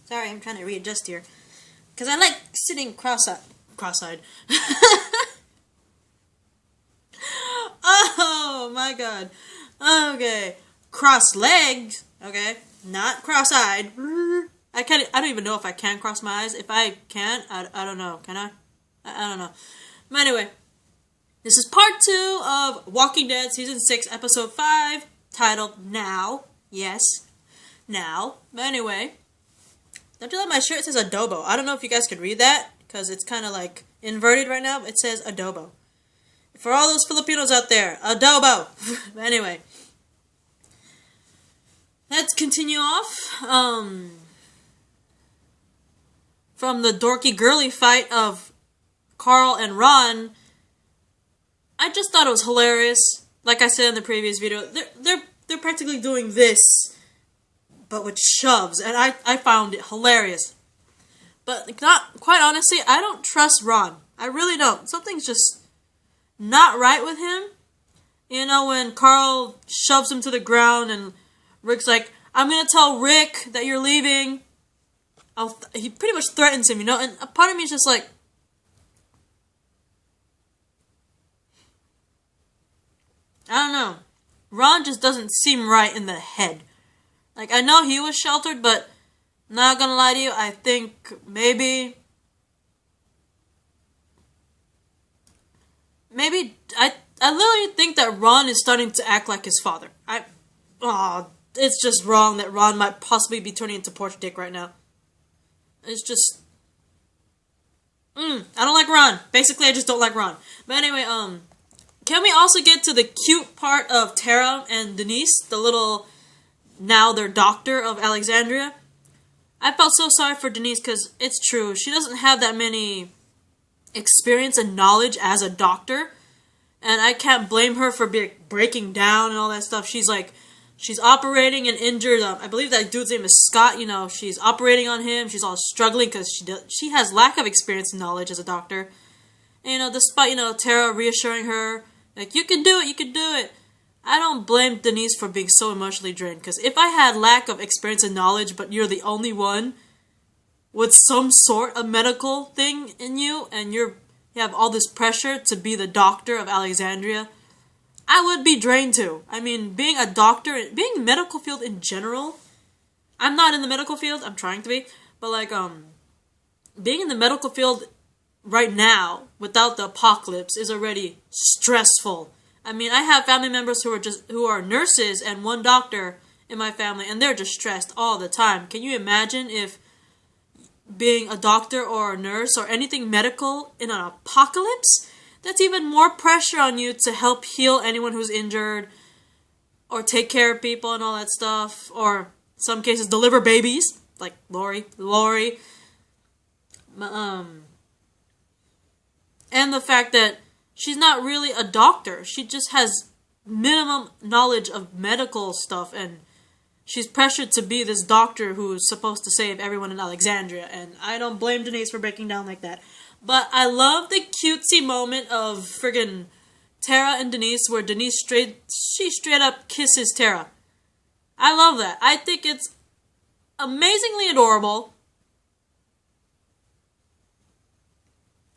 Sorry, I'm trying to readjust here. Because I like sitting cross-eyed. Oh my god. Okay. Cross-legged. Okay. Not cross-eyed. I don't even know if I can cross my eyes. If I can, I don't know. Can I? I don't know. But anyway. This is part 2 of Walking Dead Season 6, Episode 5, titled Now. Yes. Now. But anyway. Don't you like my shirt? It says adobo. I don't know if you guys could read that, because it's kind of like inverted right now, but it says adobo. For all those Filipinos out there, adobo! But anyway. Let's continue off. From the dorky girly fight of Carl and Ron, I just thought it was hilarious. Like I said in the previous video, they're practically doing this, but with shoves, and I found it hilarious. But not quite honestly, I don't trust Ron. I really don't. Something's just not right with him. You know, when Carl shoves him to the ground and Rick's like, I'm gonna tell Rick that you're leaving. He pretty much threatens him, you know, and a part of me is just like, I don't know. Ron just doesn't seem right in the head. Like, I know he was sheltered, but not gonna lie to you, I think maybe I literally think that Ron is starting to act like his father. It's just wrong that Ron might possibly be turning into Porch Dick right now. It's just, I don't like Ron. Basically, I just don't like Ron. But anyway, can we also get to the cute part of Tara and Denise, the little, now their doctor of Alexandria? I felt so sorry for Denise because it's true. She doesn't have that many experience and knowledge as a doctor. And I can't blame her for breaking down and all that stuff. She's operating and injured. I believe that dude's name is Scott. You know, she's operating on him. She's all struggling because she has lack of experience and knowledge as a doctor. And, you know, despite, you know, Tara reassuring her, like, you can do it, you can do it. I don't blame Denise for being so emotionally drained, because if I had lack of experience and knowledge, but you're the only one with some sort of medical thing in you, and you have all this pressure to be the doctor of Alexandria, I would be drained too. I mean, being a doctor, being in the medical field in general, I'm not in the medical field, I'm trying to be, but like, being in the medical field right now, without the apocalypse, is already stressful. I mean, I have family members who are nurses and one doctor in my family, and they're just stressed all the time. Can you imagine if being a doctor or a nurse or anything medical in an apocalypse? That's even more pressure on you to help heal anyone who's injured, or take care of people and all that stuff, or in some cases deliver babies, like Lori. And the fact that she's not really a doctor. She just has minimum knowledge of medical stuff, and she's pressured to be this doctor who's supposed to save everyone in Alexandria, and I don't blame Denise for breaking down like that. But I love the cutesy moment of friggin' Tara and Denise, where Denise straight up kisses Tara. I love that. I think it's amazingly adorable.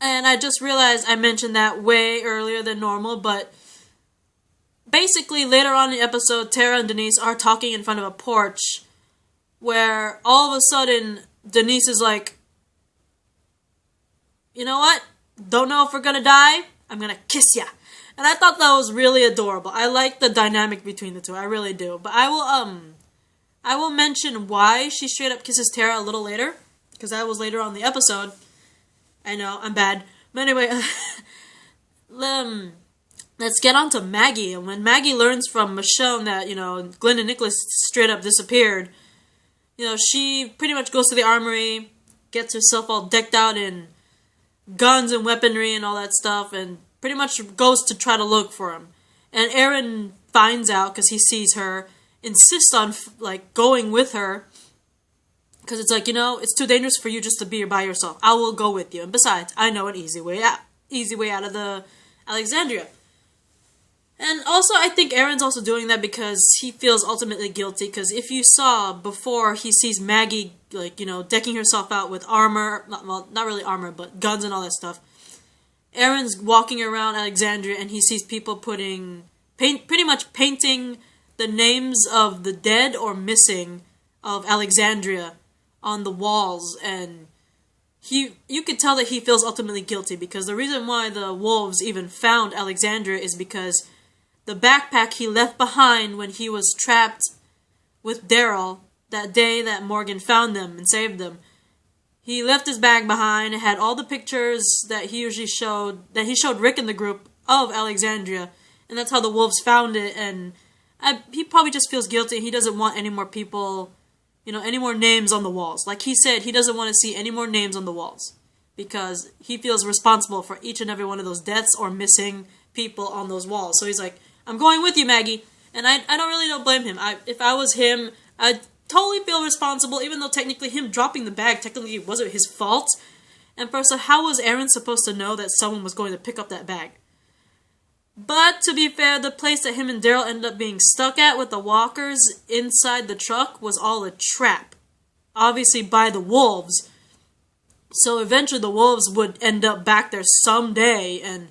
And I just realized I mentioned that way earlier than normal, but basically later on in the episode, Tara and Denise are talking in front of a porch, where all of a sudden Denise is like, you know what? Don't know if we're gonna die? I'm gonna kiss ya. And I thought that was really adorable. I like the dynamic between the two. I really do. But I will mention why she straight up kisses Tara a little later, because that was later on in the episode. I know, I'm bad. But anyway, let's get on to Maggie. And when Maggie learns from Michonne that, you know, Glenn and Nicholas straight up disappeared, you know, she pretty much goes to the armory, gets herself all decked out in guns and weaponry and all that stuff, and pretty much goes to try to look for him. And Aaron finds out because he sees her, insists on, like, going with her, because it's like, you know, it's too dangerous for you just to be by yourself. I will go with you. And besides, I know an easy way out of the Alexandria. And also, I think Aaron's also doing that because he feels ultimately guilty. Because if you saw before, he sees Maggie, like, decking herself out with armor. Not really armor, but guns and all that stuff. Aaron's walking around Alexandria and he sees people pretty much painting the names of the dead or missing of Alexandria on the walls. And you could tell that he feels ultimately guilty because the reason why the wolves even found Alexandria is because the backpack he left behind when he was trapped with Daryl that day that Morgan found them and saved them. He left his bag behind. It had all the pictures that he showed Rick in the group of Alexandria, and that's how the wolves found it. And he probably just feels guilty. He doesn't want any more people, any more names on the walls. Like he said, he doesn't want to see any more names on the walls because he feels responsible for each and every one of those deaths or missing people on those walls. So he's like, I'm going with you, Maggie. And I don't blame him. If I was him, I'd totally feel responsible, even though technically him dropping the bag technically wasn't his fault. And first, how was Aaron supposed to know that someone was going to pick up that bag? But to be fair, the place that him and Daryl ended up being stuck at with the walkers inside the truck was all a trap. Obviously by the wolves. So eventually the wolves would end up back there someday and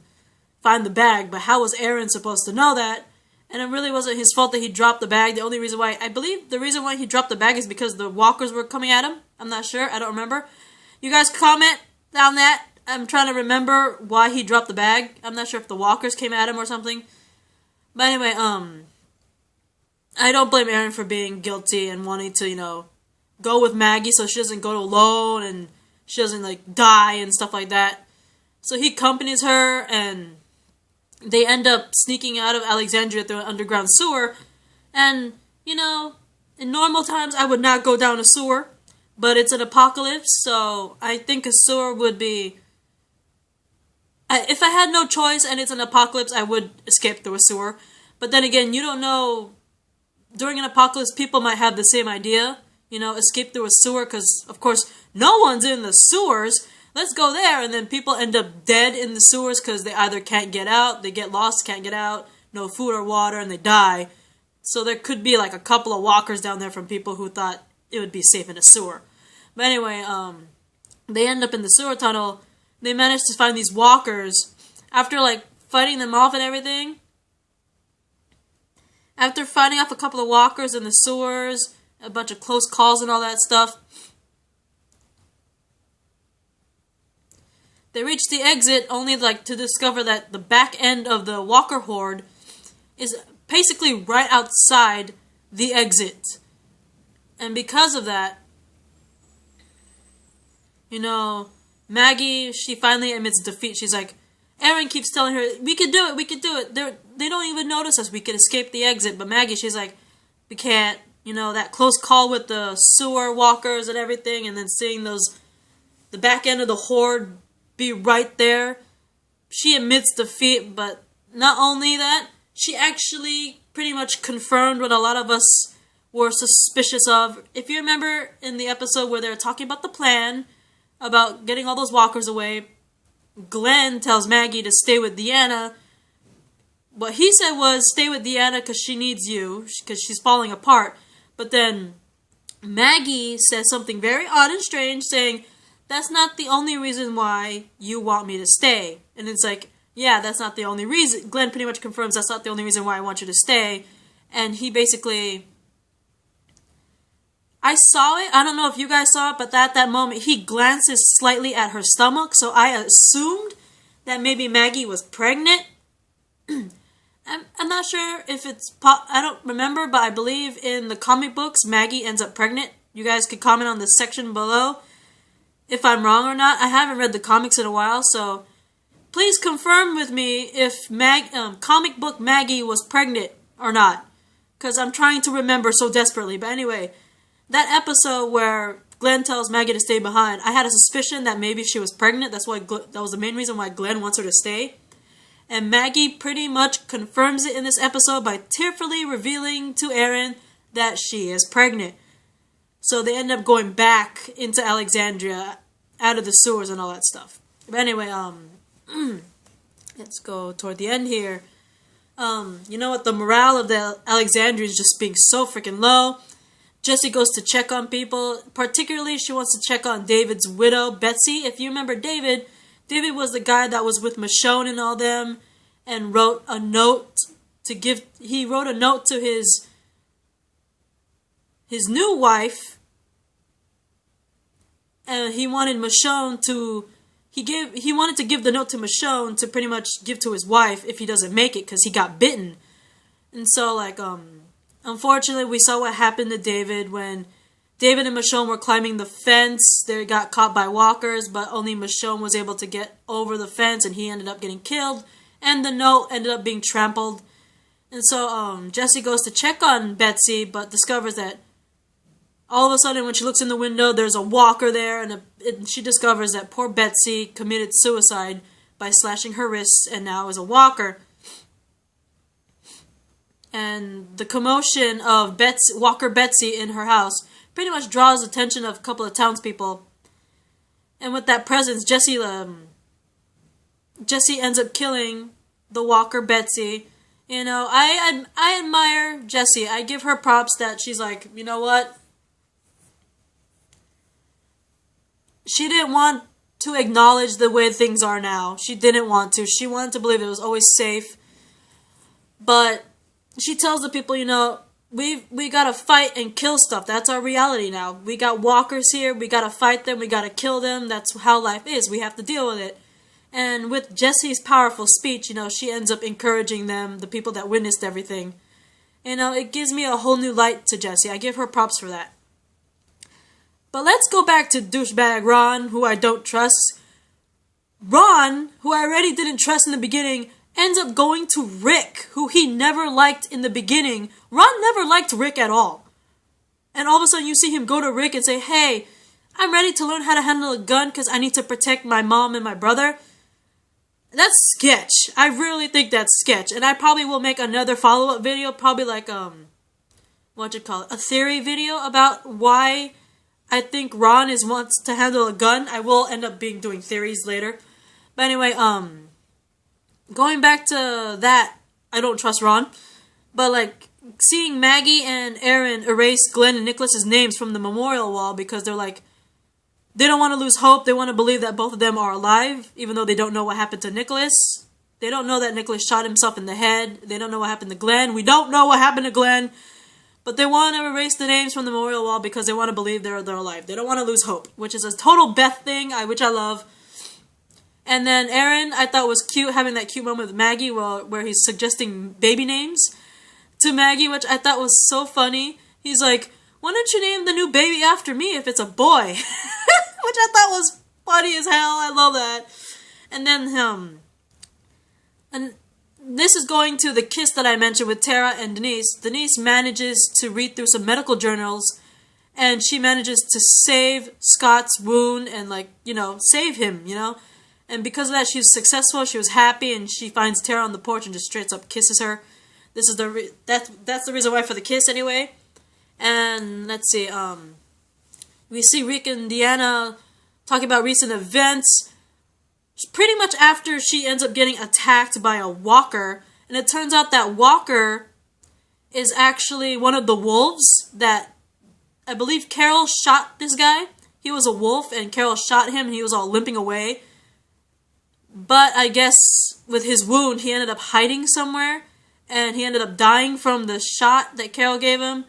find the bag. But how was Aaron supposed to know that? And it really wasn't his fault that he dropped the bag. The only reason why, I believe the reason why he dropped the bag is because the walkers were coming at him. I'm not sure. I don't remember. You guys comment down that. I'm trying to remember why he dropped the bag. I'm not sure if the walkers came at him or something. But anyway, I don't blame Aaron for being guilty and wanting to, go with Maggie so she doesn't go alone and she doesn't, die and stuff like that. So he accompanies her and they end up sneaking out of Alexandria through an underground sewer. And, in normal times I would not go down a sewer. But it's an apocalypse, so I think a sewer would be... if I had no choice and it's an apocalypse, I would escape through a sewer. But then again, you don't know... During an apocalypse, people might have the same idea. Escape through a sewer, because, of course, no one's in the sewers. Let's go there, and then people end up dead in the sewers because they either can't get out, they get lost, can't get out, no food or water, and they die. So there could be, a couple of walkers down there from people who thought it would be safe in a sewer. But anyway, they end up in the sewer tunnel. They manage to find these walkers. After, fighting them off and everything. After fighting off a couple of walkers in the sewers, a bunch of close calls and all that stuff, they reach the exit only, to discover that the back end of the walker horde is basically right outside the exit. And because of that, Maggie, she finally admits defeat. She's like, Aaron keeps telling her, we could do it. They don't even notice us. We could escape the exit. But Maggie, she's like, we can't. That close call with the sewer walkers and everything, and then seeing the back end of the horde be right there. She admits defeat, but not only that, she actually pretty much confirmed what a lot of us were suspicious of. If you remember in the episode where they were talking about the plan, about getting all those walkers away, Glenn tells Maggie to stay with Deanna. What he said was, stay with Deanna because she needs you, because she's falling apart. But then Maggie says something very odd and strange, saying, that's not the only reason why you want me to stay. And it's like, yeah, that's not the only reason. Glenn pretty much confirms that's not the only reason why I want you to stay. And he basically... I saw it. I don't know if you guys saw it, but at that moment, he glances slightly at her stomach, so I assumed that maybe Maggie was pregnant. I'm not sure if it's... I don't remember, but I believe in the comic books, Maggie ends up pregnant. You guys could comment on the section below if I'm wrong or not. I haven't read the comics in a while, so please confirm with me if comic book Maggie was pregnant or not, because I'm trying to remember so desperately. But anyway... That episode where Glenn tells Maggie to stay behind, I had a suspicion that maybe she was pregnant. That was the main reason why Glenn wants her to stay. And Maggie pretty much confirms it in this episode by tearfully revealing to Aaron that she is pregnant. So they end up going back into Alexandria, out of the sewers and all that stuff. But anyway, let's go toward the end here. You know what? The morale of the Alexandrians just being so freaking low. Jessie goes to check on people. Particularly, she wants to check on David's widow, Betsy. If you remember David was the guy that was with Michonne and all them, and wrote a note to give. He wrote a note to his new wife, and he wanted Michonne to. He wanted to give the note to Michonne to pretty much give to his wife if he doesn't make it, because he got bitten. And so, like, unfortunately, we saw what happened to David when David and Michonne were climbing the fence. They got caught by walkers, but only Michonne was able to get over the fence, and he ended up getting killed. And the note ended up being trampled. And so, Jessie goes to check on Betsy, but discovers that all of a sudden, when she looks in the window, there's a walker there, and she discovers that poor Betsy committed suicide by slashing her wrists, and now is a walker. And the commotion of Walker Betsy in her house pretty much draws the attention of a couple of townspeople. And with that presence, Jessie ends up killing the Walker Betsy. You know, I admire Jessie. I give her props that she's like, you know what? She didn't want to acknowledge the way things are now. She didn't want to. She wanted to believe it was always safe. But she tells the people, you know, we gotta fight and kill stuff. That's our reality now. We got walkers here. We gotta fight them. We gotta kill them. That's how life is. We have to deal with it. And with Jessie's powerful speech, you know, she ends up encouraging them, the people that witnessed everything. You know, it gives me a whole new light to Jessie. I give her props for that. But let's go back to douchebag Ron, who I don't trust. Ron, who I already didn't trust in the beginning, ends up going to Rick, who he never liked in the beginning. Ron never liked Rick at all. And all of a sudden you see him go to Rick and say, hey, I'm ready to learn how to handle a gun because I need to protect my mom and my brother. That's sketch. I really think that's sketch. And I probably will make another follow-up video, probably like, a theory video about why I think Ron wants to handle a gun. I will end up doing theories later. But anyway, going back to that, I don't trust Ron. But like, seeing Maggie and Aaron erase Glenn and Nicholas's names from the memorial wall because they're like, they don't want to lose hope. They want to believe that both of them are alive, even though they don't know what happened to Nicholas. They don't know that Nicholas shot himself in the head. They don't know what happened to Glenn. We don't know what happened to Glenn. But they want to erase the names from the memorial wall because they want to believe they're alive. They don't want to lose hope, which is a total Beth thing, which I love. And then Aaron, I thought was cute, having that cute moment with Maggie where he's suggesting baby names to Maggie, which I thought was so funny. He's like, why don't you name the new baby after me if it's a boy? Which I thought was funny as hell. I love that. And then, and this is going to the kiss that I mentioned with Tara and Denise. Denise manages to read through some medical journals, and she manages to save Scott's wound and, like, you know, save him, you know? And because of that, she was successful, she was happy, and she finds Tara on the porch and just straight up kisses her. This is that's the reason why for the kiss, anyway. And, let's see, we see Rick and Deanna talking about recent events. Pretty much after she ends up getting attacked by a walker. And it turns out that walker is actually one of the wolves that, I believe Carol shot this guy. He was a wolf and Carol shot him and he was all limping away. But I guess with his wound, he ended up hiding somewhere. And he ended up dying from the shot that Carol gave him.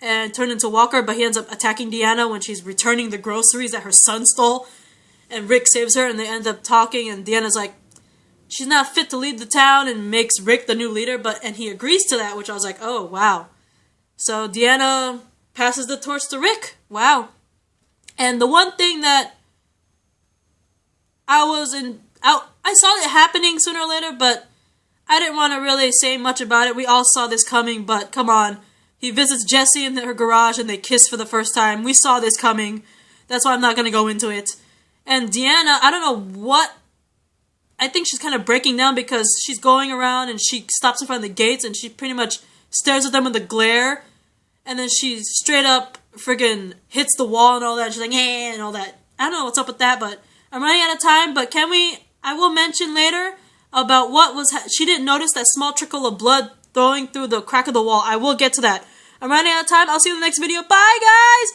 And turned into a walker, but he ends up attacking Deanna when she's returning the groceries that her son stole. And Rick saves her, and they end up talking, and Deanna's like, she's not fit to lead the town, and makes Rick the new leader, and he agrees to that, which I was like, oh, wow. So Deanna passes the torch to Rick. Wow. And the one thing that I saw it happening sooner or later, but I didn't want to really say much about it. We all saw this coming, but come on. He visits Jessie in her garage, and they kiss for the first time. We saw this coming. That's why I'm not going to go into it. And Deanna, I don't know what, I think she's kind of breaking down because she's going around and she stops in front of the gates and she pretty much stares at them with a glare. And then she straight up friggin' hits the wall and all that. She's like, yeah, and all that. I don't know what's up with that, but I'm running out of time. But I will mention later, about what was... She didn't notice that small trickle of blood throwing through the crack of the wall. I will get to that. I'm running out of time. I'll see you in the next video. Bye, guys!